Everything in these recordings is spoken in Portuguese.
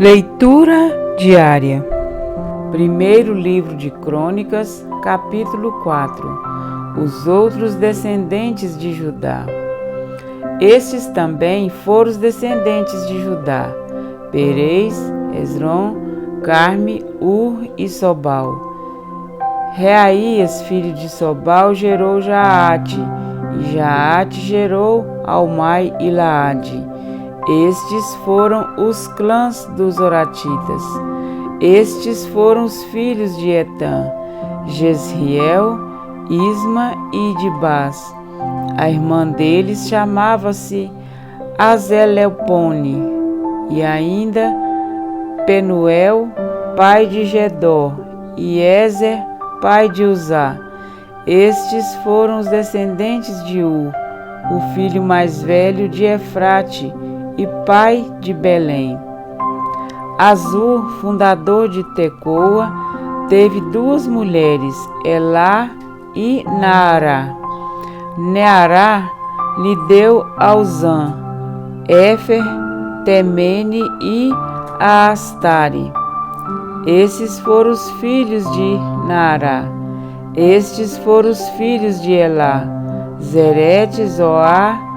Leitura diária. Primeiro livro de Crônicas, capítulo 4. Os outros descendentes de Judá. Estes também foram os descendentes de Judá: Perez, Hezron, Carme, Ur e Sobal. Reaías, filho de Sobal, gerou Jaate, e Jaate gerou Almai e Laade. Estes foram os clãs dos Horatitas. Estes foram os filhos de Etã: Jezriel, Isma e Dibás. A irmã deles chamava-se Azelepone, e ainda Penuel, pai de Gedor, e Ezer, pai de Uzá. Estes foram os descendentes de Ur, o filho mais velho de Efrate e pai de Belém. Azur, fundador de Tecoa, teve duas mulheres, Elá e Naará. Neará lhe deu Auzã, Éfer, Temene e Astare. Esses foram os filhos de Naará. Estes foram os filhos de Elá: Zerete, Zoar,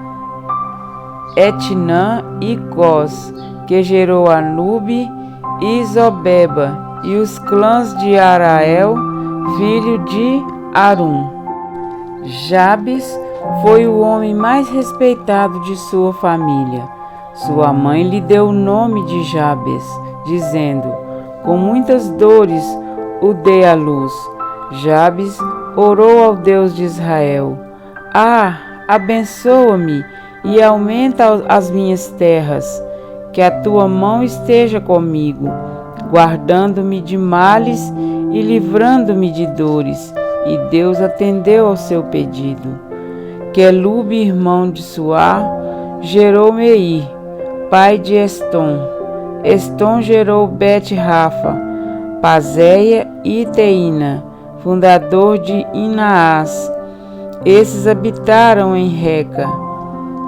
Etnã e Cós, que gerou Anube e Zobeba, e os clãs de Arael, filho de Arum. Jabes foi o homem mais respeitado de sua família. Sua mãe lhe deu o nome de Jabes, dizendo: com muitas dores o dei à luz. Jabes orou ao Deus de Israel: abençoa-me e aumenta as minhas terras, que a tua mão esteja comigo, guardando-me de males e livrando-me de dores. E Deus atendeu ao seu pedido. Quelube, irmão de Suá, gerou Meir, pai de Estom. Estom gerou Bet-Rafa, Pazéia e Teína, fundador de Inaás. Esses habitaram em Reca.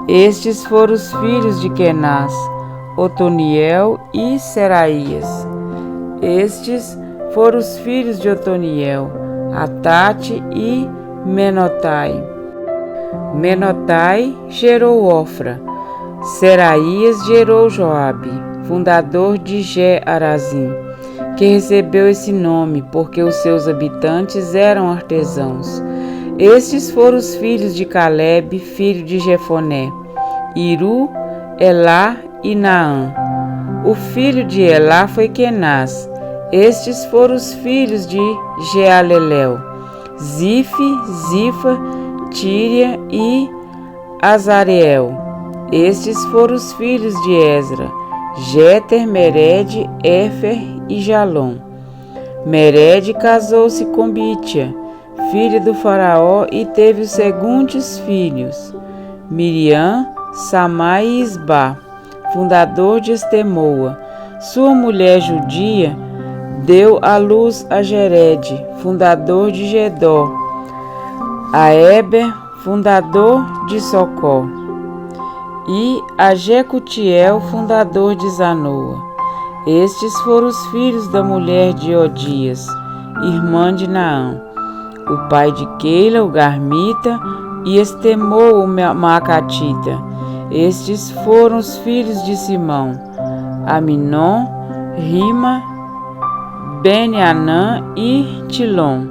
Estes foram os filhos de Kenaz, Otoniel e Seraías. Estes foram os filhos de Otoniel, Atate e Menotai. Menotai gerou Ofra. Seraías gerou Joabe, fundador de Ge-Arazim, que recebeu esse nome porque os seus habitantes eram artesãos. Estes foram os filhos de Calebe, filho de Jefoné: Iru, Elá e Naã. O filho de Elá foi Kenaz. Estes foram os filhos de Jealelel: Zife, Zifa, Tíria e Azareel. Estes foram os filhos de Ezra: Jeter, Mered, Éfer e Jalom. Mered casou-se com Bítia, filha do faraó, e teve os seguintes filhos: Miriam, Samá e Isbá, fundador de Estemoa. Sua mulher judia deu à luz a Jered, fundador de Gedor, a Eber, fundador de Socó, e a Jecutiel, fundador de Zanoa. Estes foram os filhos da mulher de Odias, irmã de Naã, o pai de Keila, o Garmita, e Estemou, o Maacatita. Estes foram os filhos de Simão: Aminon, Rima, Ben-Anã e Tilom.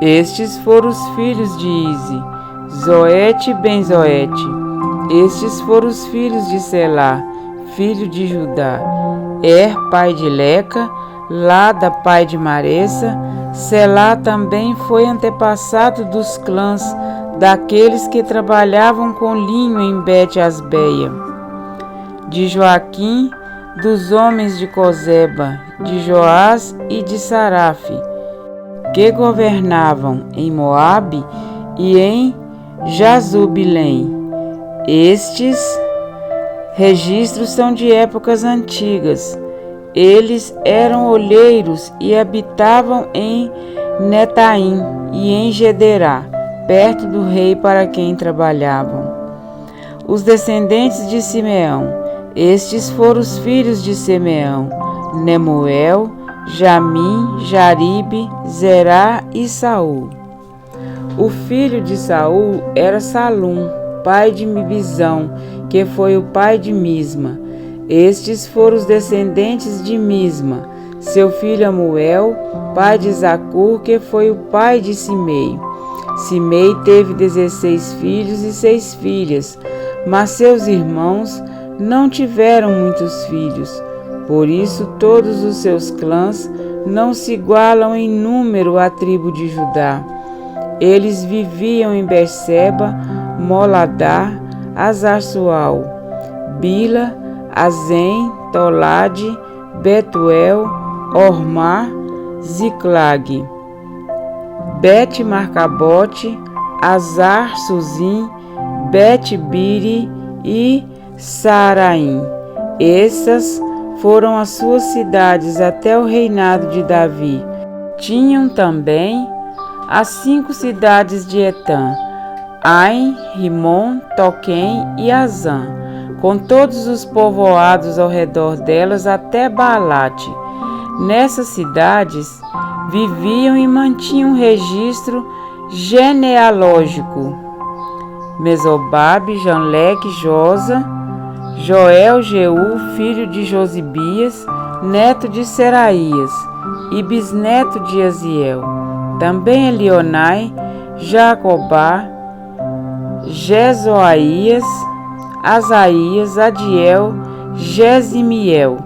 Estes foram os filhos de Ize: Zoete e Ben-Zoete. Estes foram os filhos de Selá, filho de Judá: pai de Leca, Lada, pai de Maressa. Selá também foi antepassado dos clãs daqueles que trabalhavam com linho em Bet-Asbeia. De Joaquim, dos homens de Cozeba, de Joás e de Sarafe, que governavam em Moabe e em Jazubilém. Estes registros são de épocas antigas. Eles eram olheiros e habitavam em Netaim e em Gederá, perto do rei para quem trabalhavam. Os descendentes de Simeão: Estes foram os filhos de Simeão: Nemuel, Jamim, Jaribe, Zerá e Saul. O filho de Saul era Salum, pai de Mibizão, que foi o pai de Misma. Estes foram os descendentes de Misma, seu filho Amuel, pai de Zacur, que foi o pai de Simei. Simei teve 16 filhos e 6 filhas, mas seus irmãos não tiveram muitos filhos. Por isso todos os seus clãs não se igualam em número à tribo de Judá. Eles viviam em Berseba, Moladá, Azar-Sual, Bila, Azem, Tolade, Betuel, Ormá, Ziclag, Bet-Marcabote, Azar-Suzim, Bet-Biri e Saraim. Essas foram as suas cidades até o reinado de Davi. Tinham também as 5 cidades de Etã: Ain, Rimon, Toquém e Azã, com todos os povoados ao redor delas até Baalate. Nessas cidades viviam e mantinham registro genealógico Mesobabe, Janleque, Josa, Joel, Jeú, filho de Josibias, neto de Seraías e bisneto de Aziel. Também Elionai, Jacobá, Jezoaías, Asaías, Adiel, Jezimiel,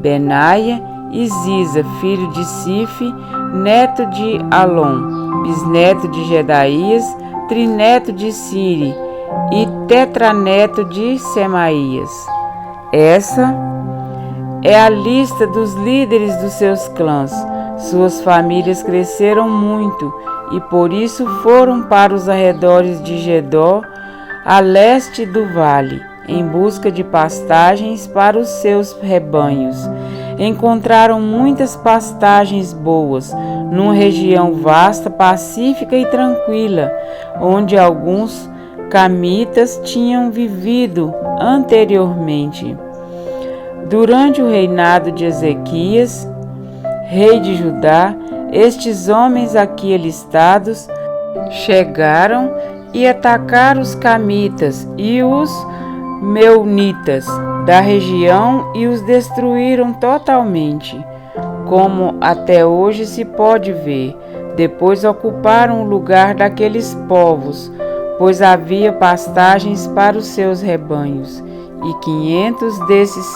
Benaia e Ziza, filho de Sife, neto de Alon, bisneto de Jedaías, trineto de Siri e tetraneto de Semaías. Essa é a lista dos líderes dos seus clãs. Suas famílias cresceram muito e por isso foram para os arredores de Gedor, a leste do vale, em busca de pastagens para os seus rebanhos. Encontraram muitas pastagens boas, numa região vasta, pacífica e tranquila, onde alguns camitas tinham vivido anteriormente. Durante o reinado de Ezequias, rei de Judá, estes homens aqui listados chegaram e atacaram os camitas e os meunitas da região e os destruíram totalmente, como até hoje se pode ver. Depois ocuparam o lugar daqueles povos, pois havia pastagens para os seus rebanhos, e 500 desses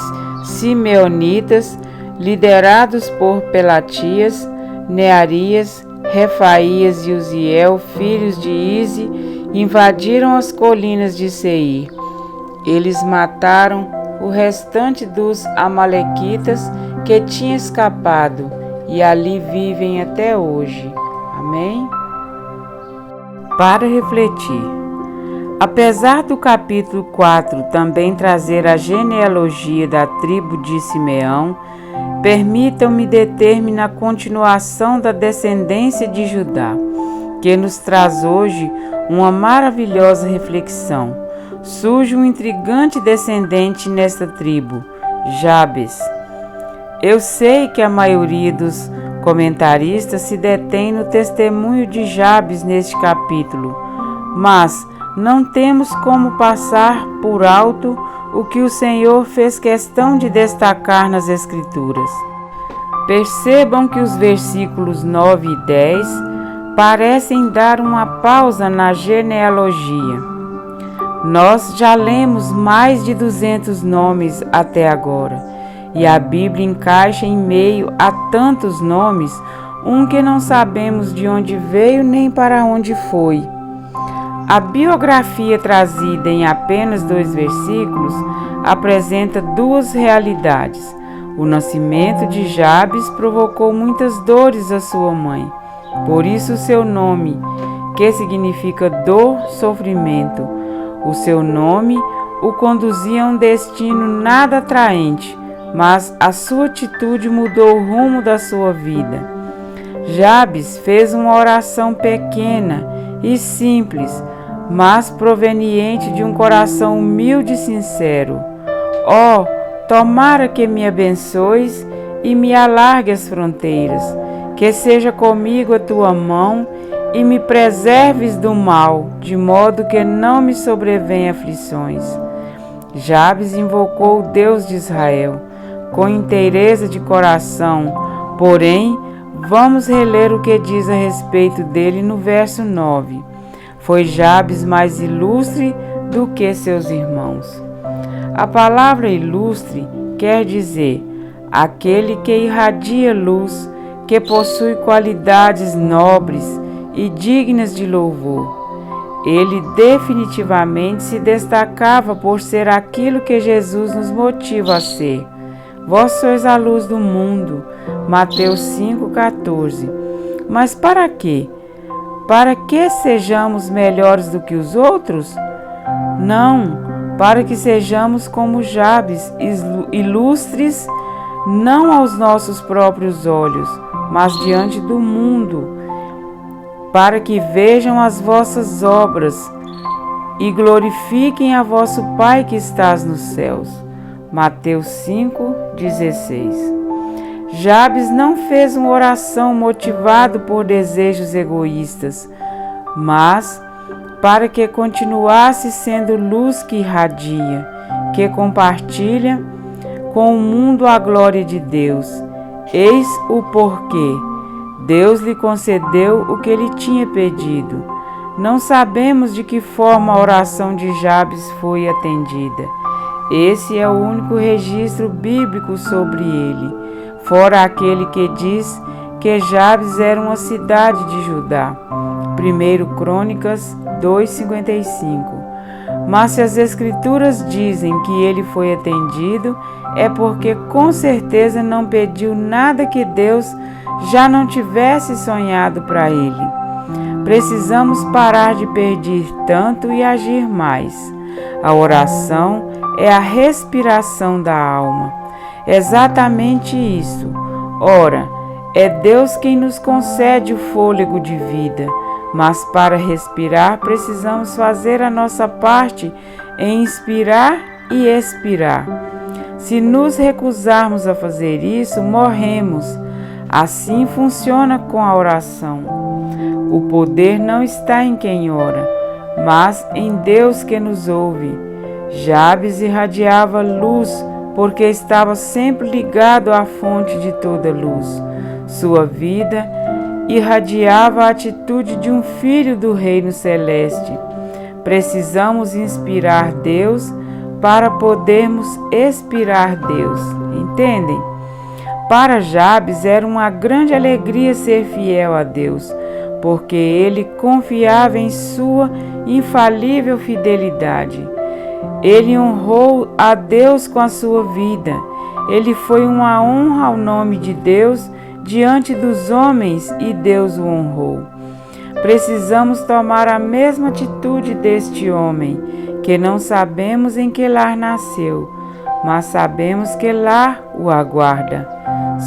simeonitas, liderados por Pelatias, Nearias, Refaías e Uziel, filhos de Ize, invadiram as colinas de Seir. Eles mataram o restante dos amalequitas que tinha escapado e ali vivem até hoje. Amém? Para refletir. Apesar do capítulo 4 também trazer a genealogia da tribo de Simeão, permitam-me deter-me na continuação da descendência de Judá, que nos traz hoje uma maravilhosa reflexão. Surge um intrigante descendente nesta tribo, Jabes. Eu sei que a maioria dos comentaristas se detém no testemunho de Jabes neste capítulo, mas não temos como passar por alto o que o Senhor fez questão de destacar nas Escrituras. Percebam que os versículos 9 e 10 parecem dar uma pausa na genealogia. Nós já lemos mais de 200 nomes até agora, e a Bíblia encaixa em meio a tantos nomes um que não sabemos de onde veio nem para onde foi. A biografia trazida em apenas 2 versículos apresenta 2 realidades. O nascimento de Jabes provocou muitas dores à sua mãe, por isso seu nome, que significa dor, sofrimento. O seu nome o conduzia a um destino nada atraente, mas a sua atitude mudou o rumo da sua vida. Jabes fez uma oração pequena e simples, mas proveniente de um coração humilde e sincero. Ó, Tomara que me abençoes e me alargue as fronteiras, que seja comigo a tua mão e me preserves do mal, de modo que não me sobrevenham aflições. Jabes invocou o Deus de Israel com inteireza de coração, porém, vamos reler o que diz a respeito dele no verso 9. Foi Jabes mais ilustre do que seus irmãos. A palavra ilustre quer dizer aquele que irradia luz, que possui qualidades nobres e dignas de louvor. Ele definitivamente se destacava por ser aquilo que Jesus nos motiva a ser. Vós sois a luz do mundo. Mateus 5,14. Mas para quê? Para que sejamos melhores do que os outros? Não, para que sejamos como Jabes, ilustres, não aos nossos próprios olhos, mas diante do mundo, para que vejam as vossas obras e glorifiquem a vosso Pai que estás nos céus. Mateus 5,16. Jabes não fez uma oração motivado por desejos egoístas, mas para que continuasse sendo luz que irradia, que compartilha com o mundo a glória de Deus. Eis o porquê. Deus lhe concedeu o que ele tinha pedido. Não sabemos de que forma a oração de Jabes foi atendida. Esse é o único registro bíblico sobre ele, fora aquele que diz que Jabes era uma cidade de Judá. 1 Crônicas 2,55. Mas se as Escrituras dizem que ele foi atendido, é porque com certeza não pediu nada que Deus já não tivesse sonhado para ele. Precisamos parar de pedir tanto e agir mais. A oração é a respiração da alma. Exatamente isso. Ora, é Deus quem nos concede o fôlego de vida, mas para respirar precisamos fazer a nossa parte em inspirar e expirar. Se nos recusarmos a fazer isso, morremos. Assim funciona com a oração. O poder não está em quem ora, mas em Deus que nos ouve. Jabes irradiava luz porque estava sempre ligado à fonte de toda luz. Sua vida irradiava a atitude de um filho do reino celeste. Precisamos inspirar Deus para podermos expirar Deus. Entendem? Para Jabes era uma grande alegria ser fiel a Deus, porque ele confiava em sua infalível fidelidade. Ele honrou a Deus com a sua vida. Ele foi uma honra ao nome de Deus diante dos homens e Deus o honrou. Precisamos tomar a mesma atitude deste homem, que não sabemos em que lar nasceu, mas sabemos que lar o aguarda.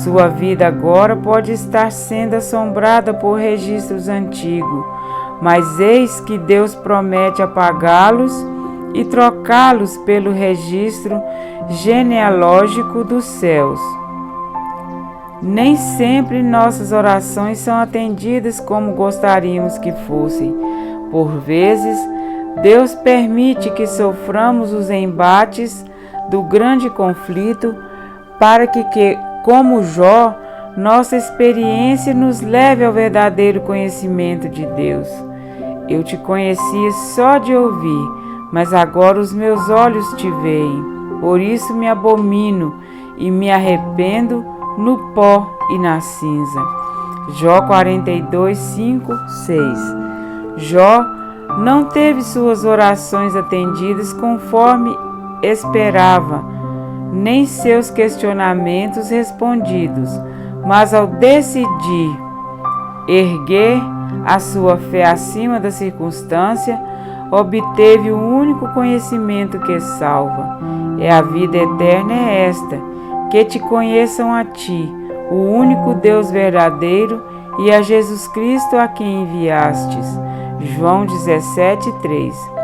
Sua vida agora pode estar sendo assombrada por registros antigos, mas eis que Deus promete apagá-los e trocá-los pelo registro genealógico dos céus. Nem sempre nossas orações são atendidas como gostaríamos que fossem. Por vezes, Deus permite que soframos os embates do grande conflito para que como Jó, nossa experiência nos leve ao verdadeiro conhecimento de Deus. Eu te conhecia só de ouvir, mas agora os meus olhos te veem. Por isso me abomino e me arrependo no pó e na cinza. Jó 42, 5, 6. Jó não teve suas orações atendidas conforme esperava, nem seus questionamentos respondidos, mas ao decidir erguer a sua fé acima da circunstância, obteve o único conhecimento que salva. É a vida eterna é esta, que te conheçam a ti, o único Deus verdadeiro, e a Jesus Cristo a quem enviastes. João 17, 3.